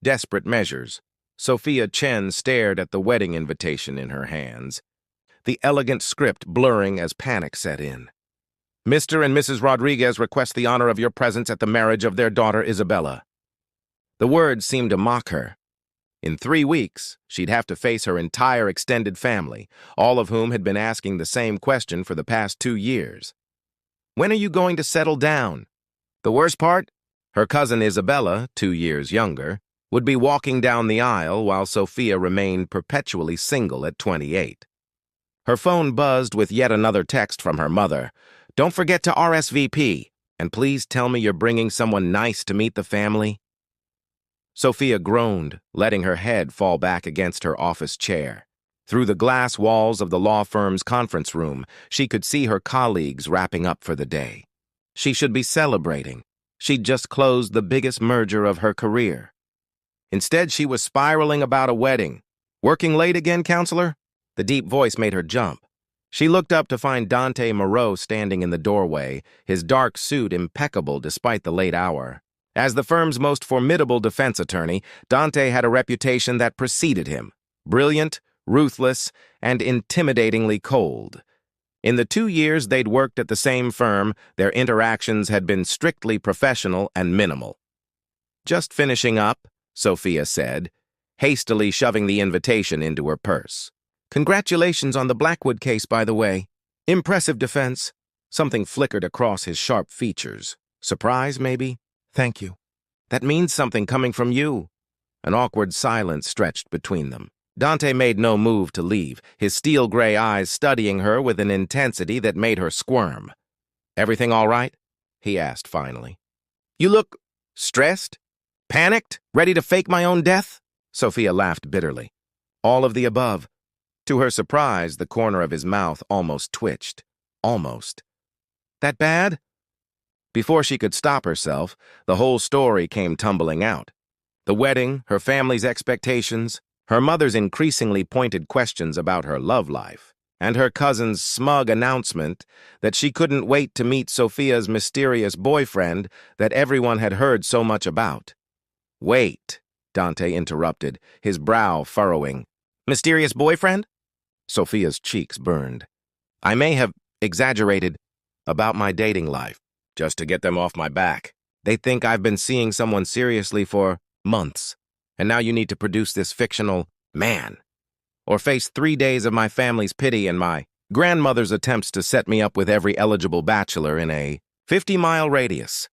desperate measures. Sophia Chen stared at the wedding invitation in her hands, the elegant script blurring as panic set in. Mr. and Mrs. Rodriguez request the honor of your presence at the marriage of their daughter Isabella. The words seemed to mock her. In 3 weeks, she'd have to face her entire extended family, all of whom had been asking the same question for the past 2 years. When are you going to settle down? The worst part? Her cousin Isabella, 2 years younger, would be walking down the aisle while Sophia remained perpetually single at 28. Her phone buzzed with yet another text from her mother. Don't forget to RSVP, and please tell me you're bringing someone nice to meet the family. Sophia groaned, letting her head fall back against her office chair. Through the glass walls of the law firm's conference room, she could see her colleagues wrapping up for the day. She should be celebrating. She'd just closed the biggest merger of her career. Instead, she was spiraling about a wedding. Working late again, counselor? The deep voice made her jump. She looked up to find Dante Moreau standing in the doorway, his dark suit impeccable despite the late hour. As the firm's most formidable defense attorney, Dante had a reputation that preceded him: brilliant, ruthless, and intimidatingly cold. In the 2 years they'd worked at the same firm, their interactions had been strictly professional and minimal. Just finishing up, Sophia said, hastily shoving the invitation into her purse. Congratulations on the Blackwood case, by the way. Impressive defense. Something flickered across his sharp features. Surprise, maybe? Thank you. That means something coming from you. An awkward silence stretched between them. Dante made no move to leave, his steel-gray eyes studying her with an intensity that made her squirm. Everything all right? He asked finally. You look stressed? Panicked? Ready to fake my own death? Sophia laughed bitterly. All of the above. To her surprise, the corner of his mouth almost twitched. Almost. That bad? Before she could stop herself, the whole story came tumbling out. The wedding, her family's expectations, her mother's increasingly pointed questions about her love life, and her cousin's smug announcement that she couldn't wait to meet Sophia's mysterious boyfriend that everyone had heard so much about. Wait, Dante interrupted, his brow furrowing. Mysterious boyfriend? Sophia's cheeks burned. I may have exaggerated about my dating life, just to get them off my back. They think I've been seeing someone seriously for months, and now you need to produce this fictional man, or face 3 days of my family's pity and my grandmother's attempts to set me up with every eligible bachelor in a 50-mile radius.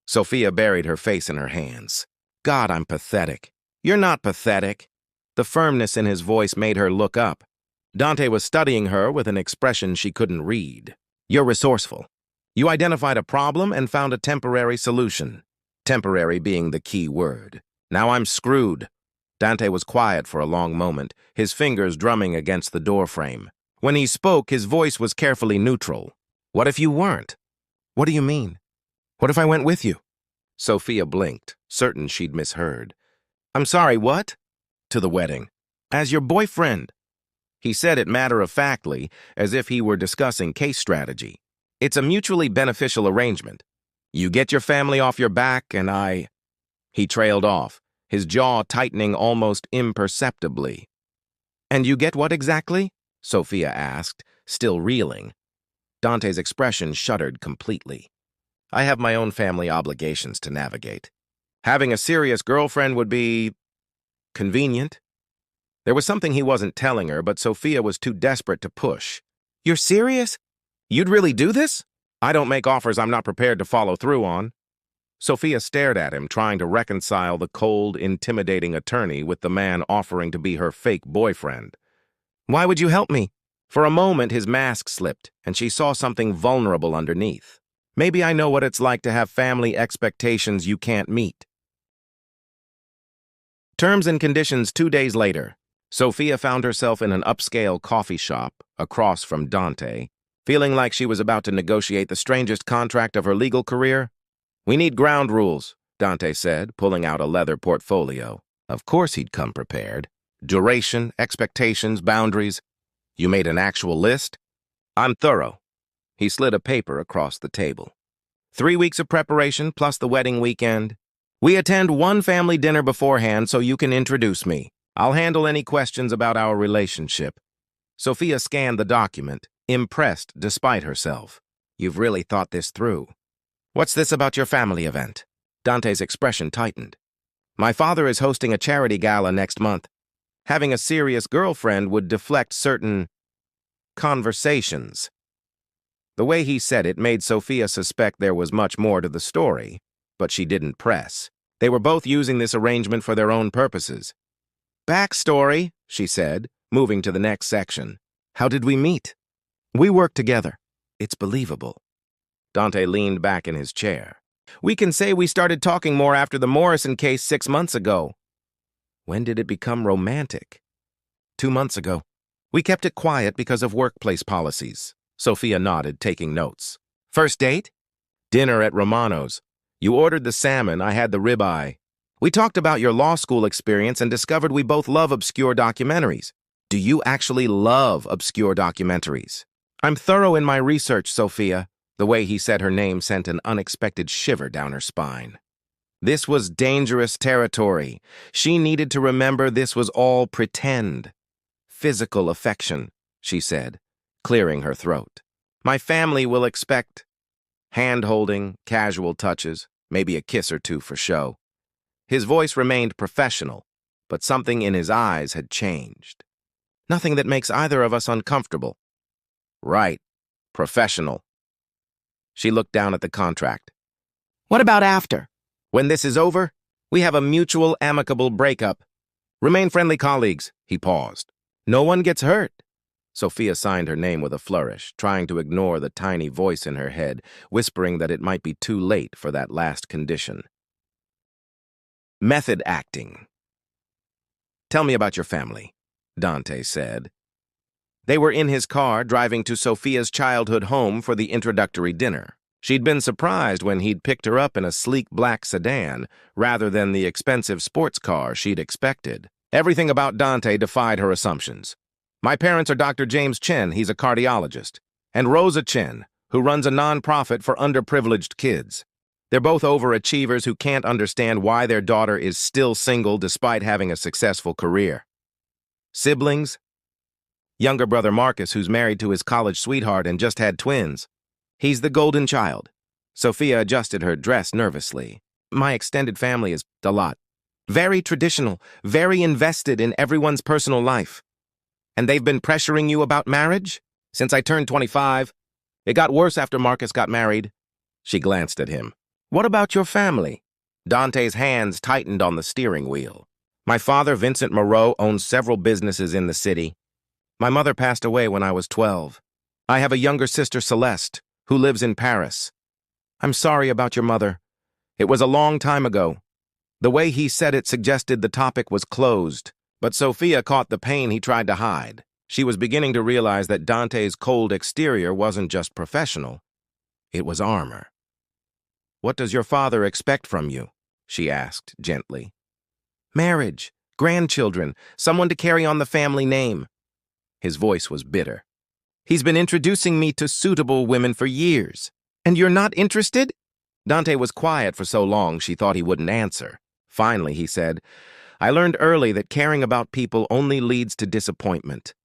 Sophia buried her face in her hands. God, I'm pathetic. You're not pathetic. The firmness in his voice made her look up. Dante was studying her with an expression she couldn't read. You're resourceful. You identified a problem and found a temporary solution. Temporary being the key word. Now I'm screwed. Dante was quiet for a long moment, his fingers drumming against the doorframe. When he spoke, his voice was carefully neutral. What if you weren't? What do you mean? What if I went with you? Sophia blinked, certain she'd misheard. I'm sorry, what? To the wedding. As your boyfriend. He said it matter-of-factly, as if he were discussing case strategy. It's a mutually beneficial arrangement. You get your family off your back, and I... He trailed off, his jaw tightening almost imperceptibly. And you get what exactly? Sophia asked, still reeling. Dante's expression shuddered completely. I have my own family obligations to navigate. Having a serious girlfriend would be... convenient. There was something he wasn't telling her, but Sophia was too desperate to push. You're serious? You'd really do this? I don't make offers I'm not prepared to follow through on. Sophia stared at him, trying to reconcile the cold, intimidating attorney with the man offering to be her fake boyfriend. Why would you help me? For a moment, his mask slipped, and she saw something vulnerable underneath. Maybe I know what it's like to have family expectations you can't meet. Terms and conditions 2 days later. Sophia found herself in an upscale coffee shop across from Dante, feeling like she was about to negotiate the strangest contract of her legal career. We need ground rules, Dante said, pulling out a leather portfolio. Of course he'd come prepared. Duration, expectations, boundaries. You made an actual list? I'm thorough. He slid a paper across the table. 3 weeks of preparation plus the wedding weekend. We attend one family dinner beforehand so you can introduce me. I'll handle any questions about our relationship. Sophia scanned the document, impressed despite herself. You've really thought this through. What's this about your family event? Dante's expression tightened. My father is hosting a charity gala next month. Having a serious girlfriend would deflect certain conversations. The way he said it made Sophia suspect there was much more to the story, but she didn't press. They were both using this arrangement for their own purposes. Backstory, she said, moving to the next section. How did we meet? We worked together. It's believable. Dante leaned back in his chair. We can say we started talking more after the Morrison case 6 months ago. When did it become romantic? 2 months ago. We kept it quiet because of workplace policies. Sophia nodded, taking notes. First date? Dinner at Romano's. You ordered the salmon, I had the ribeye. We talked about your law school experience and discovered we both love obscure documentaries. Do you actually love obscure documentaries? I'm thorough in my research, Sophia. The way he said her name sent an unexpected shiver down her spine. This was dangerous territory. She needed to remember this was all pretend. Physical affection, she said, clearing her throat. My family will expect hand-holding, casual touches, maybe a kiss or two for show. His voice remained professional, but something in his eyes had changed. Nothing that makes either of us uncomfortable. Right, professional. She looked down at the contract. What about after? When this is over, we have a mutual, amicable breakup. Remain friendly colleagues, he paused. No one gets hurt. Sophia signed her name with a flourish, trying to ignore the tiny voice in her head, whispering that it might be too late for that last condition. Method acting. Tell me about your family, Dante said. They were in his car driving to Sophia's childhood home for the introductory dinner. She'd been surprised when he'd picked her up in a sleek black sedan rather than the expensive sports car she'd expected. Everything about Dante defied her assumptions. My parents are Dr. James Chen, he's a cardiologist, and Rosa Chen, who runs a non-profit for underprivileged kids. They're both overachievers who can't understand why their daughter is still single despite having a successful career. Siblings? Younger brother Marcus, who's married to his college sweetheart and just had twins. He's the golden child. Sophia adjusted her dress nervously. My extended family is a lot. Very traditional, very invested in everyone's personal life. And they've been pressuring you about marriage? Since I turned 25. It got worse after Marcus got married. She glanced at him. What about your family? Dante's hands tightened on the steering wheel. My father, Vincent Moreau, owns several businesses in the city. My mother passed away when I was 12. I have a younger sister, Celeste, who lives in Paris. I'm sorry about your mother. It was a long time ago. The way he said it suggested the topic was closed, but Sophia caught the pain he tried to hide. She was beginning to realize that Dante's cold exterior wasn't just professional. It was armor. What does your father expect from you? She asked gently. Marriage, grandchildren, someone to carry on the family name. His voice was bitter. He's been introducing me to suitable women for years. And you're not interested? Dante was quiet for so long she thought he wouldn't answer. Finally, he said, I learned early that caring about people only leads to disappointment.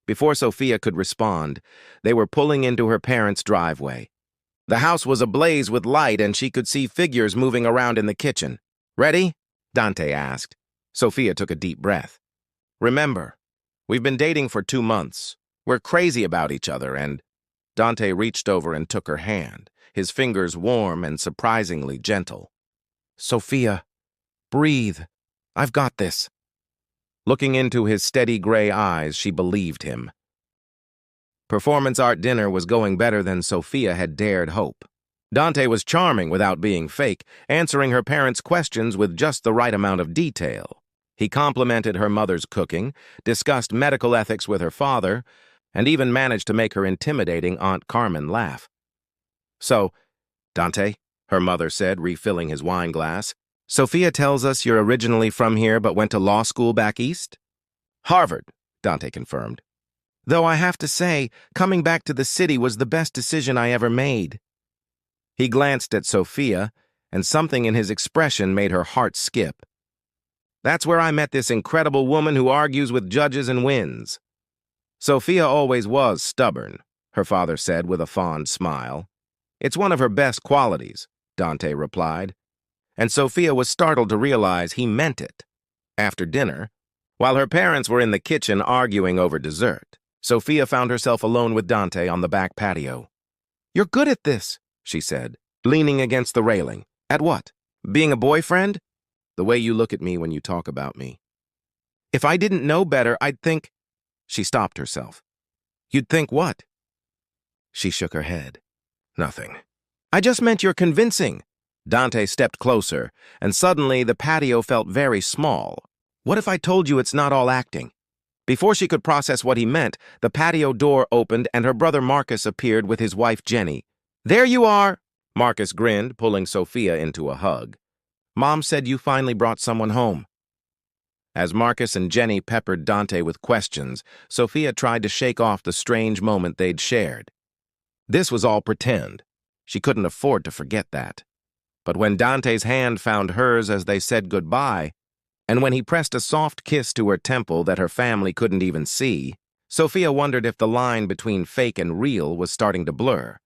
Before Sophia could respond, they were pulling into her parents' driveway. The house was ablaze with light and she could see figures moving around in the kitchen. Ready? Dante asked. Sophia took a deep breath. Remember, we've been dating for 2 months. We're crazy about each other, and Dante reached over and took her hand, his fingers warm and surprisingly gentle. Sophia, breathe. I've got this. Looking into his steady gray eyes, she believed him. Performance art dinner was going better than Sophia had dared hope. Dante was charming without being fake, answering her parents' questions with just the right amount of detail. He complimented her mother's cooking, discussed medical ethics with her father, and even managed to make her intimidating Aunt Carmen laugh. So, Dante, her mother said, refilling his wine glass, Sophia tells us you're originally from here but went to law school back east? Harvard, Dante confirmed. Though I have to say, coming back to the city was the best decision I ever made. He glanced at Sophia, and something in his expression made her heart skip. "That's where I met this incredible woman who argues with judges and wins." "Sophia always was stubborn," her father said with a fond smile. "It's one of her best qualities," Dante replied, and Sophia was startled to realize he meant it. After dinner, while her parents were in the kitchen arguing over dessert, Sophia found herself alone with Dante on the back patio. "You're good at this," she said, leaning against the railing. "At what? Being a boyfriend?" "The way you look at me when you talk about me." "If I didn't know better, I'd think—" She stopped herself. "You'd think what?" She shook her head. "Nothing." "I just meant you're convincing." Dante stepped closer, and suddenly the patio felt very small. "What if I told you it's not all acting?" Before she could process what he meant, the patio door opened and her brother Marcus appeared with his wife Jenny. "There you are!" Marcus grinned, pulling Sophia into a hug. "Mom said you finally brought someone home." As Marcus and Jenny peppered Dante with questions, Sophia tried to shake off the strange moment they'd shared. This was all pretend. She couldn't afford to forget that. But when Dante's hand found hers as they said goodbye, and when he pressed a soft kiss to her temple that her family couldn't even see, Sophia wondered if the line between fake and real was starting to blur.